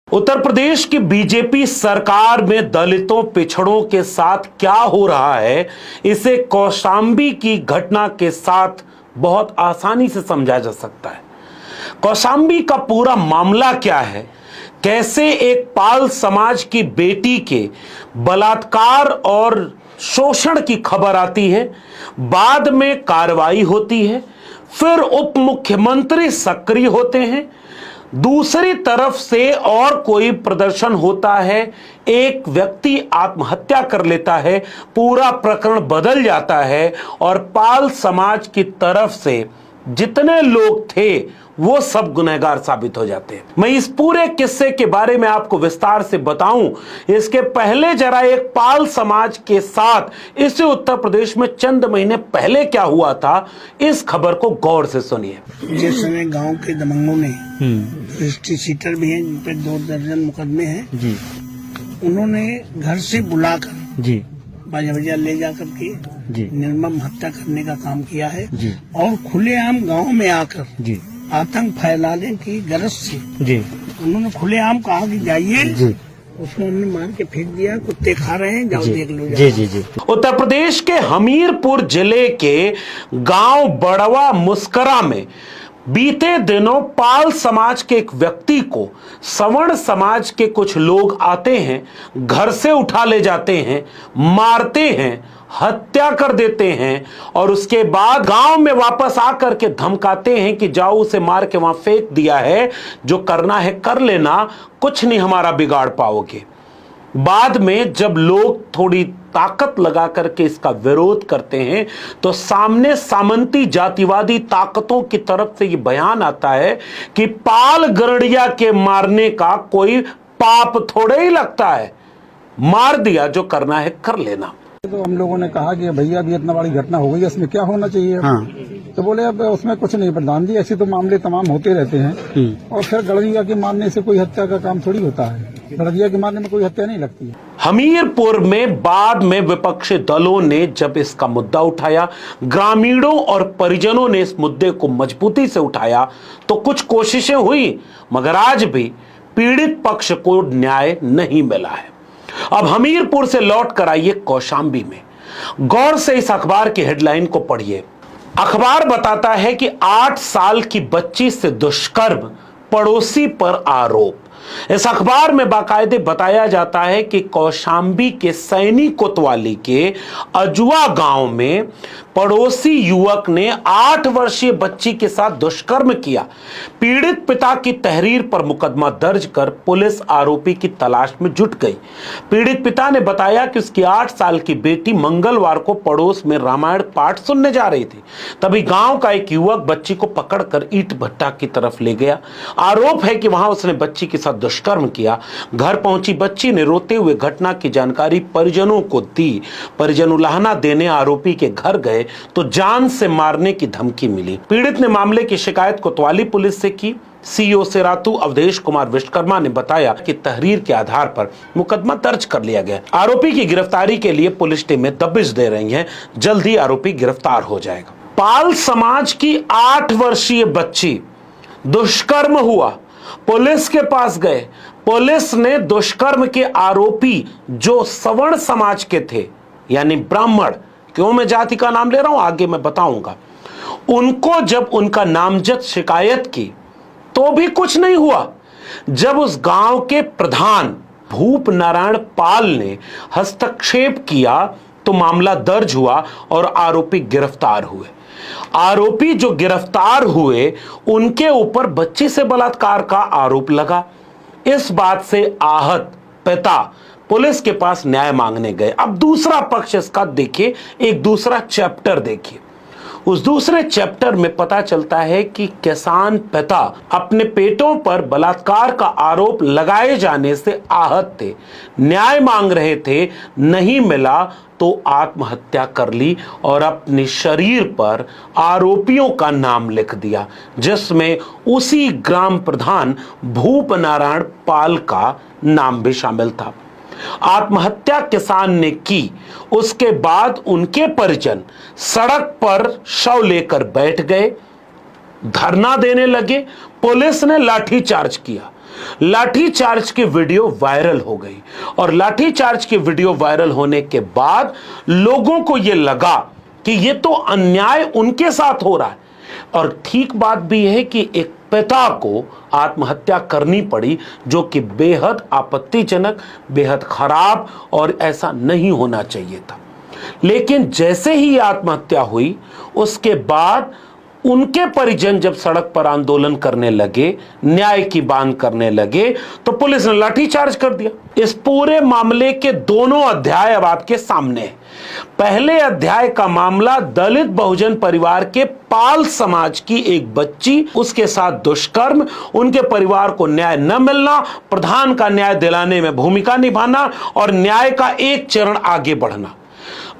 उत्तर प्रदेश की बीजेपी सरकार में दलितों पिछड़ों के साथ क्या हो रहा है, इसे कौशांबी की घटना के साथ बहुत आसानी से समझा जा सकता है। कौशांबी का पूरा मामला क्या है, कैसे एक पाल समाज की बेटी के बलात्कार और शोषण की खबर आती है, बाद में कार्रवाई होती है, फिर उप मुख्यमंत्री सक्रिय होते हैं, दूसरी तरफ से और कोई प्रदर्शन होता है, एक व्यक्ति आत्महत्या कर लेता है, पूरा प्रकरण बदल जाता है और पाल समाज की तरफ से जितने लोग थे वो सब गुनहगार साबित हो जाते हैं। मैं इस पूरे किस्से के बारे में आपको विस्तार से बताऊं, इसके पहले जरा एक पाल समाज के साथ इस उत्तर प्रदेश में चंद महीने पहले क्या हुआ था, इस खबर को गौर से सुनिए। जिस समय गांव के दबंगों ने रजिस्ट्री सीटर भी हैं, जिन पे 2 दर्जन मुकदमे हैं जी, उन्होंने घर से बुलाकर जी बाजा ले जाकर के जी निर्मम हत्या करने का काम किया है जी, और खुलेआम गांव में आकर जी आतंक फैलाने की गरज से जी उन्होंने खुलेआम कहा कि जाइए जी, उसको हमने मार के फेंक दिया, कुत्ते खा रहे हैं, जाओ देख लो। जी जी जी। उत्तर प्रदेश के हमीरपुर जिले के गांव बड़वा मुस्करा में बीते दिनों पाल समाज के एक व्यक्ति को सवर्ण समाज के कुछ लोग आते हैं, घर से उठा ले जाते हैं, मारते हैं, हत्या कर देते हैं और उसके बाद गांव में वापस आकर के धमकाते हैं कि जाओ उसे मार के वहां फेंक दिया है, जो करना है कर लेना, कुछ नहीं हमारा बिगाड़ पाओगे। बाद में जब लोग थोड़ी ताकत लगा करके इसका विरोध करते हैं तो सामने सामंती जातिवादी ताकतों की तरफ से यह बयान आता है कि पाल गरड़िया के मारने का कोई पाप थोड़े ही लगता है, मार दिया, जो करना है कर लेना। तो हम लोगों ने कहा कि भैया अभी इतना बड़ी घटना हो गई है, इसमें क्या होना चाहिए। हाँ। तो बोले अब उसमें कुछ नहीं प्रधान जी, ऐसे तो मामले तमाम होते रहते हैं और फिर गड़िया के मारने से कोई हत्या का काम थोड़ी होता है, गड़िया के मारने में कोई हत्या नहीं लगती है। हमीरपुर में बाद में विपक्षी दलों ने जब इसका मुद्दा उठाया, ग्रामीणों और परिजनों ने इस मुद्दे को मजबूती से उठाया तो कुछ कोशिशें हुई, मगर आज भी पीड़ित पक्ष को न्याय नहीं मिला है। अब हमीरपुर से लौट कर आइए कौशांबी में, गौर से इस अखबार की हेडलाइन को पढ़िए। अखबार बताता है कि 8 साल की बच्ची से दुष्कर्म, पड़ोसी पर आरोप। इस अखबार में बाकायदे बताया जाता है कि कौशांबी के सैनी कोतवाली के अजुआ गांव में पड़ोसी युवक ने 8 वर्षीय बच्ची के साथ दुष्कर्म किया। पीड़ित पिता की तहरीर पर मुकदमा दर्ज कर पुलिस आरोपी की तलाश में जुट गई। पीड़ित पिता ने बताया कि उसकी 8 साल की बेटी मंगलवार को पड़ोस में रामायण पाठ सुनने जा रही थी, तभी गांव का एक युवक बच्ची को पकड़कर ईंट भट्टा की तरफ ले गया। आरोप है कि वहां उसने बच्ची के साथ दुष्कर्म किया। घर पहुंची बच्ची ने रोते हुए घटना की जानकारी परिजनों को दी। परिजन उलाहना देने आरोपी के घर गए तो जान से मारने की धमकी मिली। पीड़ित ने मामले की शिकायत कोतवाली पुलिस से की। सीओ सेरातू अवधेश कुमार विश्वकर्मा ने बताया कि तहरीर के आधार पर मुकदमा दर्ज कर लिया गया। आरोपी की गिरफ्तारी के लिए पुलिस टीमें दबिश दे रही हैं, जल्द ही आरोपी गिरफ्तार हो जाएगा। पाल समाज की 8 वर्षीय बच्ची, दुष्कर्म हुआ, पुलिस के पास गए। पुलिस ने दुष्कर्म के आरोपी जो सवर्ण समाज के थे, यानी ब्राह्मण, क्यों मैं जाति का नाम ले रहा हूं आगे मैं बताऊंगा, उनको जब उनका नामजद शिकायत की तो भी कुछ नहीं हुआ। जब उस गांव के प्रधान भूप नारायण पाल ने हस्तक्षेप किया तो मामला दर्ज हुआ और आरोपी गिरफ्तार हुए। आरोपी जो गिरफ्तार हुए उनके ऊपर बच्ची से बलात्कार का आरोप लगा। इस बात से आहत पिता पुलिस के पास न्याय मांगने गए। अब दूसरा पक्ष इसका देखिए, एक दूसरा चैप्टर देखिए। उस दूसरे चैप्टर में पता चलता है कि किसान पिता अपने पेटों पर बलात्कार का आरोप लगाए जाने से आहत थे, न्याय मांग रहे थे, नहीं मिला तो आत्महत्या कर ली और अपने शरीर पर आरोपियों का नाम लिख दिया, जिसमें उसी ग्राम प्रधान भूप नारायण पाल का नाम भी शामिल था। आत्महत्या किसान ने की, उसके बाद उनके परिजन सड़क पर शव लेकर बैठ गए, धरना देने लगे। पुलिस ने लाठीचार्ज किया। लाठीचार्ज की वीडियो वायरल हो गई और लाठीचार्ज की वीडियो वायरल होने के बाद लोगों को यह लगा कि यह तो अन्याय उनके साथ हो रहा है। और ठीक बात भी है कि एक पिता को आत्महत्या करनी पड़ी, जो कि बेहद आपत्तिजनक, बेहद खराब और ऐसा नहीं होना चाहिए था। लेकिन जैसे ही आत्महत्या हुई उसके बाद उनके परिजन जब सड़क पर आंदोलन करने लगे, न्याय की मांग करने लगे, तो पुलिस ने लाठीचार्ज कर दिया। इस पूरे मामले के दोनों अध्याय अब आपके सामने हैं। पहले अध्याय का मामला दलित बहुजन परिवार के पाल समाज की एक बच्ची, उसके साथ दुष्कर्म, उनके परिवार को न्याय न मिलना, प्रधान का न्याय दिलाने में भूमिका निभाना और न्याय का एक चरण आगे बढ़ना।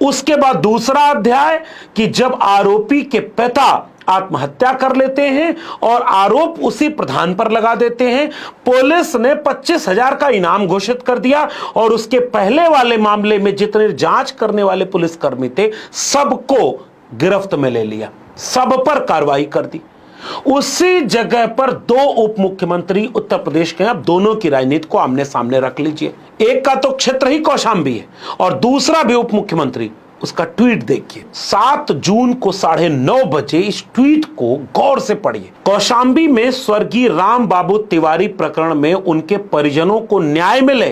उसके बाद दूसरा अध्याय कि जब आरोपी के पिता आत्महत्या कर लेते हैं और आरोप उसी प्रधान पर लगा देते हैं, पुलिस ने 25,000 का इनाम घोषित कर दिया और उसके पहले वाले मामले में जितने जांच करने वाले पुलिसकर्मी थे सबको गिरफ्त में ले लिया, सब पर कार्रवाई कर दी। उसी जगह पर दो उप मुख्यमंत्री उत्तर प्रदेश के, अब दोनों की राजनीति को आमने सामने रख लीजिए। एक का तो क्षेत्र ही कौशांबी है और दूसरा भी उप मुख्यमंत्री। उसका ट्वीट देखिए, 7 जून को 9:30 बजे इस ट्वीट को गौर से पढ़िए। कौशांबी में स्वर्गीय राम बाबू तिवारी प्रकरण में उनके परिजनों को न्याय मिले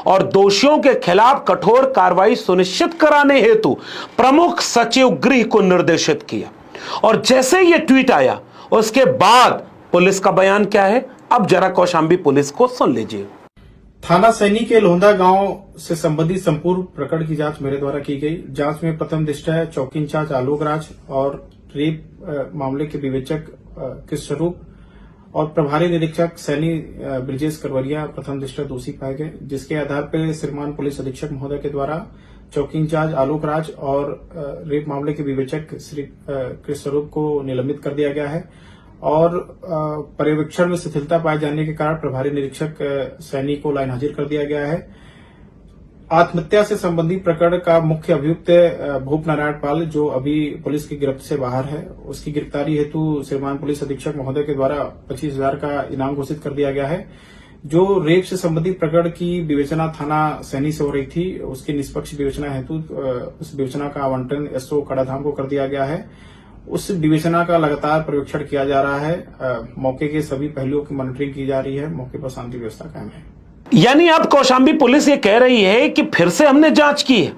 और दोषियों के खिलाफ कठोर कार्रवाई सुनिश्चित कराने हेतु प्रमुख सचिव गृह को निर्देशित किया। और जैसे यह ट्वीट आया उसके बाद पुलिस का बयान क्या है, अब जरा कौशांबी पुलिस को सुन लीजिए। थाना सैनी के लोंदा गांव से संबंधित संपूर्ण प्रकरण की जांच मेरे द्वारा की गई। जांच में प्रथम दृष्टया चौकी इंचार्ज आलोक राज और रेप मामले के विवेचक कृष्ण स्वरूप और प्रभारी निरीक्षक सैनी ब्रिजेश करवरिया प्रथम दृष्टया दोषी पाए गए, जिसके आधार पर श्रीमान पुलिस अधीक्षक महोदय के द्वारा चौकी इंचार्ज आलोक राज और रेप मामले के विवेचक श्री कृष्ण स्वरूप को निलंबित कर दिया गया है और पर्यवेक्षण में शिथिलता पाए जाने के कारण प्रभारी निरीक्षक सैनी को लाइन हाजिर कर दिया गया है। आत्महत्या से संबंधित प्रकरण का मुख्य अभियुक्त भूप नारायण पाल, जो अभी पुलिस की गिरफ्त से बाहर है, उसकी गिरफ्तारी हेतु श्रीमान पुलिस अधीक्षक महोदय के द्वारा 25,000 का इनाम घोषित कर दिया गया है। जो रेप से संबंधित प्रकरण की विवेचना थाना सैनी से हो रही थी, उसकी निष्पक्ष विवेचना हेतु उस विवेचना का आवंटन एसओ कड़ाधाम को कर दिया गया है। उस विवेचना का लगातार पर्यवेक्षण किया जा रहा है। मौके के सभी पहलुओं की मॉनिटरिंग की जा रही है। मौके पर शांति व्यवस्था कायम है। यानी अब कौशांबी पुलिस ये कह रही है कि फिर से हमने जांच की है,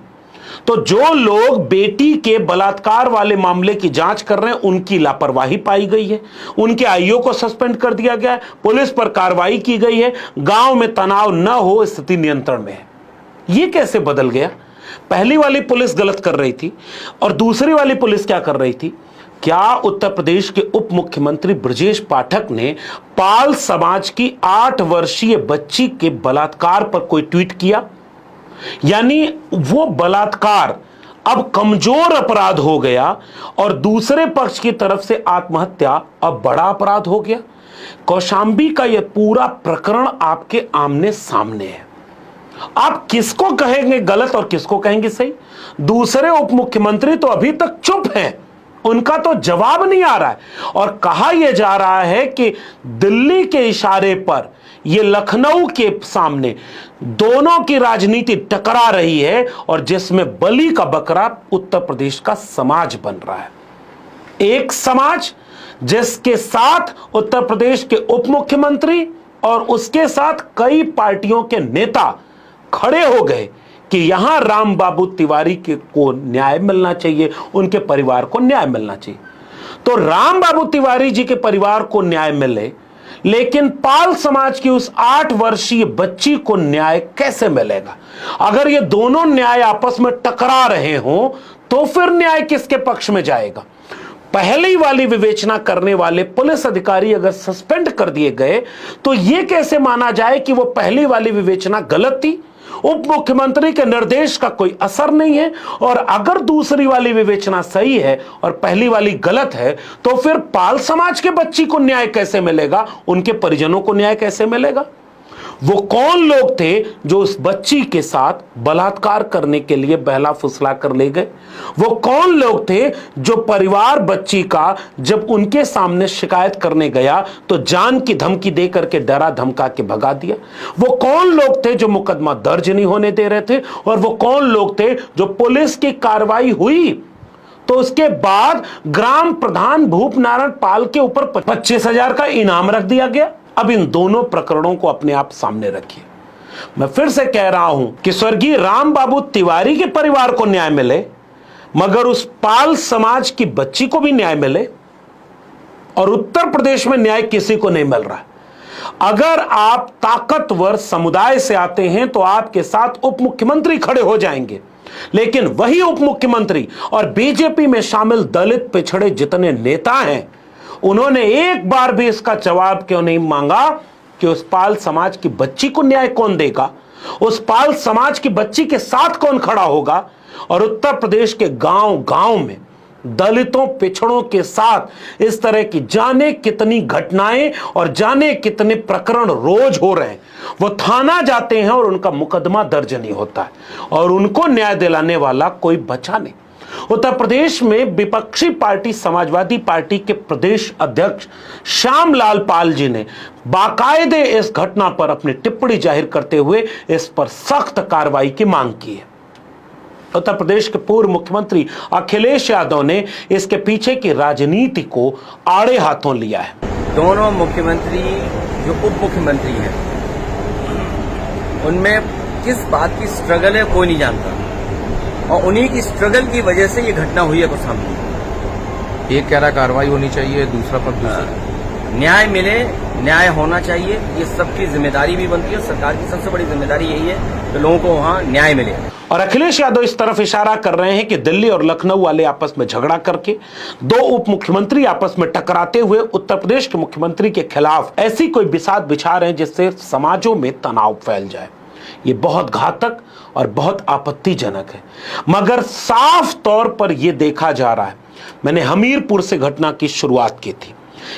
तो जो लोग बेटी के बलात्कार वाले मामले की जांच कर रहे हैं उनकी लापरवाही पाई गई है, उनके आईओ को सस्पेंड कर दिया गया है, पुलिस पर कार्रवाई की गई है, गांव में तनाव न हो, स्थिति नियंत्रण में है। ये कैसे बदल गया? पहली वाली पुलिस गलत कर रही थी और दूसरी वाली पुलिस क्या कर रही थी? क्या उत्तर प्रदेश के उप मुख्यमंत्री ब्रजेश पाठक ने पाल समाज की 8 वर्षीय बच्ची के बलात्कार पर कोई ट्वीट किया? यानी वो बलात्कार अब कमजोर अपराध हो गया और दूसरे पक्ष की तरफ से आत्महत्या अब बड़ा अपराध हो गया। कौशांबी का यह पूरा प्रकरण आपके आमने सामने है। आप किसको कहेंगे गलत और किसको कहेंगे सही? दूसरे उप मुख्यमंत्री तो अभी तक चुप हैं, उनका तो जवाब नहीं आ रहा है और कहा यह जा रहा है कि दिल्ली के इशारे पर यह लखनऊ के सामने दोनों की राजनीति टकरा रही है और जिसमें बलि का बकरा उत्तर प्रदेश का समाज बन रहा है। एक समाज जिसके साथ उत्तर प्रदेश के उप मुख्यमंत्री और उसके साथ कई पार्टियों के नेता खड़े हो गए कि यहां राम बाबू तिवारी को न्याय मिलना चाहिए, उनके परिवार को न्याय मिलना चाहिए। तो राम बाबू तिवारी जी के परिवार को न्याय मिले, लेकिन पाल समाज की उस 8 वर्षीय बच्ची को न्याय कैसे मिलेगा? अगर ये दोनों न्याय आपस में टकरा रहे हों तो फिर न्याय किसके पक्ष में जाएगा? पहली वाली विवेचना करने वाले पुलिस अधिकारी अगर सस्पेंड कर दिए गए तो यह कैसे माना जाए कि वो पहली वाली विवेचना गलत थी, उप मुख्यमंत्री के निर्देश का कोई असर नहीं है? और अगर दूसरी वाली विवेचना सही है और पहली वाली गलत है तो फिर पाल समाज के बच्ची को न्याय कैसे मिलेगा, उनके परिजनों को न्याय कैसे मिलेगा? वो कौन लोग थे जो उस बच्ची के साथ बलात्कार करने के लिए बहला फुसला कर ले गए? वो कौन लोग थे जो परिवार बच्ची का जब उनके सामने शिकायत करने गया तो जान की धमकी दे करके डरा धमका के भगा दिया? वो कौन लोग थे जो मुकदमा दर्ज नहीं होने दे रहे थे? और वो कौन लोग थे जो पुलिस की कार्रवाई हुई तो उसके बाद ग्राम प्रधान भूप नारायण पाल के ऊपर 25,000 का इनाम रख दिया गया? अब इन दोनों प्रकरणों को अपने आप सामने रखिए। मैं फिर से कह रहा हूं कि स्वर्गीय राम बाबू तिवारी के परिवार को न्याय मिले, मगर उस पाल समाज की बच्ची को भी न्याय मिले, और उत्तर प्रदेश में न्याय किसी को नहीं मिल रहा है। अगर आप ताकतवर समुदाय से आते हैं तो आपके साथ उप मुख्यमंत्री खड़े हो जाएंगे, लेकिन वही उप मुख्यमंत्री और बीजेपी में शामिल दलित पिछड़े जितने नेता हैं, उन्होंने एक बार भी इसका जवाब क्यों नहीं मांगा कि उस पाल समाज की बच्ची को न्याय कौन देगा, उस पाल समाज की बच्ची के साथ कौन खड़ा होगा? और उत्तर प्रदेश के गांव गांव में दलितों पिछड़ों के साथ इस तरह की जाने कितनी घटनाएं और जाने कितने प्रकरण रोज हो रहे हैं। वो थाना जाते हैं और उनका मुकदमा दर्ज नहीं होता है, और उनको न्याय दिलाने वाला कोई बचा नहीं। उत्तर प्रदेश में विपक्षी पार्टी समाजवादी पार्टी के प्रदेश अध्यक्ष श्यामलाल पाल जी ने बाकायदे इस घटना पर अपनी टिप्पणी जाहिर करते हुए इस पर सख्त कार्रवाई की मांग की है। उत्तर प्रदेश के पूर्व मुख्यमंत्री अखिलेश यादव ने इसके पीछे की राजनीति को आड़े हाथों लिया है। दोनों मुख्यमंत्री जो उप मुख्यमंत्री हैं, उनमें किस बात की स्ट्रगल है कोई नहीं जानता, और उन्हीं की स्ट्रगल की वजह से ये घटना हुई है कुछ सामने। एक कह रहा कार्रवाई होनी चाहिए, दूसरा पक्ष न्याय मिले, न्याय होना चाहिए, ये सबकी जिम्मेदारी भी बनती है। सरकार की सबसे बड़ी जिम्मेदारी यही है कि लोगों को वहां न्याय मिले। और अखिलेश यादव इस तरफ इशारा कर रहे हैं कि दिल्ली और लखनऊ वाले आपस में झगड़ा करके दो उप मुख्यमंत्री आपस में टकराते हुए उत्तर प्रदेश के मुख्यमंत्री के खिलाफ ऐसी कोई बिसात बिछा रहे हैं जिससे समाजों में तनाव फैल जाए। ये बहुत घातक और बहुत आपत्तिजनक है, मगर साफ तौर पर यह देखा जा रहा है। मैंने हमीरपुर से घटना की शुरुआत की थी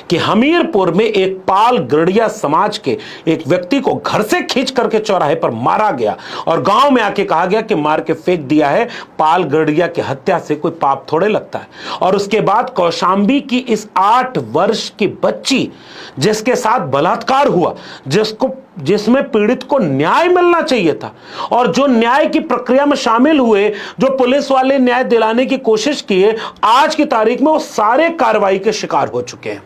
कि हमीरपुर में एक पाल गढ़िया समाज के एक व्यक्ति को घर से खींच करके चौराहे पर मारा गया, और गांव में आके कहा गया कि मार के फेंक दिया है। पाल गढ़िया की हत्या से कोई पाप थोड़े लगता है। और उसके बाद कौशांबी की इस 8 वर्ष की बच्ची जिसके साथ बलात्कार हुआ, जिसमें पीड़ित को न्याय मिलना चाहिए था, और जो न्याय की प्रक्रिया में शामिल हुए, जो पुलिस वाले न्याय दिलाने की कोशिश किए, आज की तारीख में वो सारे कार्रवाई के शिकार हो चुके हैं।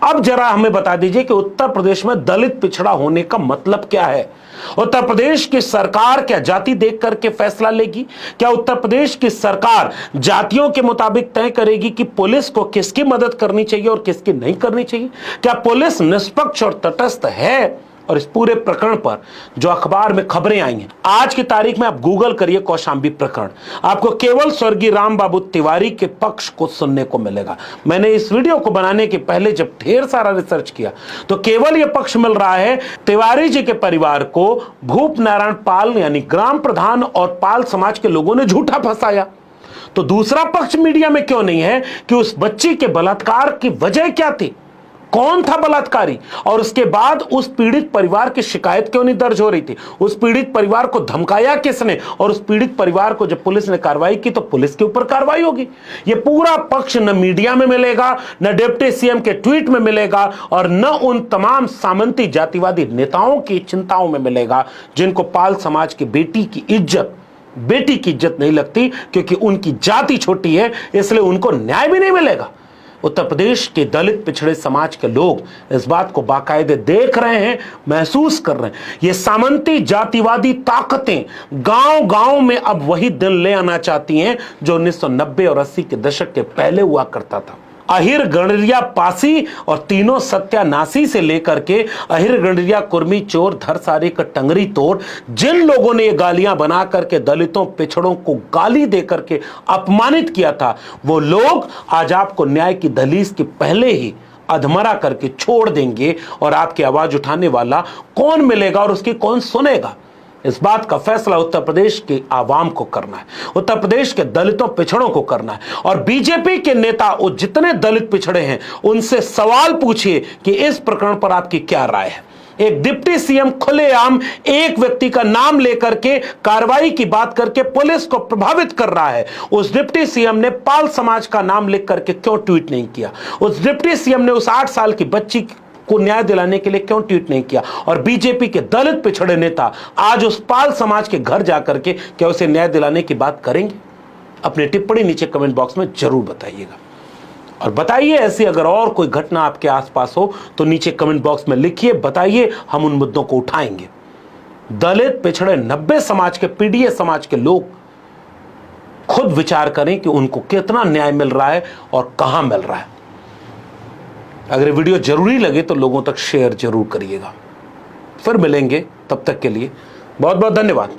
अब जरा हमें बता दीजिए कि उत्तर प्रदेश में दलित पिछड़ा होने का मतलब क्या है? उत्तर प्रदेश की सरकार क्या जाति देख करके फैसला लेगी? क्या उत्तर प्रदेश की सरकार जातियों के मुताबिक तय करेगी कि पुलिस को किसकी मदद करनी चाहिए और किसकी नहीं करनी चाहिए? क्या पुलिस निष्पक्ष और तटस्थ है? और इस पूरे प्रकरण पर जो अखबार में खबरें आई हैं, आज की तारीख में आप गूगल करिए कौशांबी प्रकरण, आपको केवल स्वर्गीय राम बाबू तिवारी के पक्ष को सुनने को मिलेगा। मैंने इस वीडियो को बनाने के पहले जब ढेर सारा रिसर्च किया तो केवल यह पक्ष मिल रहा है तिवारी जी के परिवार को भूप नारायण पाल यानी ग्राम प्रधान और पाल समाज के लोगों ने झूठा फंसाया। तो दूसरा पक्ष मीडिया में क्यों नहीं है कि उस बच्ची के बलात्कार की वजह क्या थी, कौन था बलात्कारी, और उसके बाद उस पीड़ित परिवार की शिकायत क्यों नहीं दर्ज हो रही थी? उस पीड़ित परिवार को धमकाया किसने? और उस पीड़ित परिवार को जब पुलिस ने कार्रवाई की तो पुलिस के ऊपर कार्रवाई होगी। ये पूरा पक्ष न मीडिया में मिलेगा, न डिप्टी सीएम के ट्वीट में मिलेगा, और न उन तमाम सामंती जातिवादी नेताओं की चिंताओं में मिलेगा जिनको पाल समाज की बेटी की इज्जत नहीं लगती, क्योंकि उनकी जाति छोटी है, इसलिए उनको न्याय भी नहीं मिलेगा। उत्तर प्रदेश के दलित पिछड़े समाज के लोग इस बात को बाकायदे देख रहे हैं, महसूस कर रहे हैं। ये सामंती जातिवादी ताकतें गांव गांव में अब वही दिन ले आना चाहती हैं जो 1990 और 80 के दशक के पहले हुआ करता था। अहिर गणरिया पासी और तीनों सत्यानाशी से लेकर के अहिर गणरिया कुर्मी चोर धरसारे का टंगरी तोड़, जिन लोगों ने ये गालियां बना करके दलितों पिछड़ों को गाली दे करके अपमानित किया था, वो लोग आज आपको न्याय की दहलीज के पहले ही अधमरा करके छोड़ देंगे। और आपकी आवाज उठाने वाला कौन मिलेगा और उसकी कौन सुनेगा, इस बात का फैसला उत्तर प्रदेश के आवाम को करना है, उत्तर प्रदेश के दलितों पिछड़ों को करना है। और बीजेपी के नेता वो जितने दलित पिछड़े हैं उनसे सवाल पूछिए कि इस प्रकरण पर आपकी क्या राय है। एक डिप्टी सीएम खुलेआम एक व्यक्ति का नाम लेकर के कार्रवाई की बात करके पुलिस को प्रभावित कर रहा है। उस डिप्टी सीएम ने पाल समाज का नाम लिख करके क्यों ट्वीट नहीं किया? उस डिप्टी सीएम ने उस 8 साल की बच्ची को न्याय दिलाने के लिए क्यों ट्वीट नहीं किया? और बीजेपी के दलित पिछड़े नेता आज उस पाल समाज के घर जाकर के क्या उसे न्याय दिलाने की बात करेंगे? अपनी टिप्पणी नीचे कमेंट बॉक्स में जरूर बताइएगा। और बताइए ऐसी अगर और कोई घटना आपके आसपास हो तो नीचे कमेंट बॉक्स में लिखिए, बताइए, हम उन मुद्दों को उठाएंगे। दलित पिछड़े 90 समाज के, पीडीए समाज के लोग खुद विचार करें कि उनको कितना न्याय मिल रहा है और कहां मिल रहा है। अगर ये वीडियो जरूरी लगे तो लोगों तक शेयर जरूर करिएगा। फिर मिलेंगे, तब तक के लिए बहुत बहुत धन्यवाद।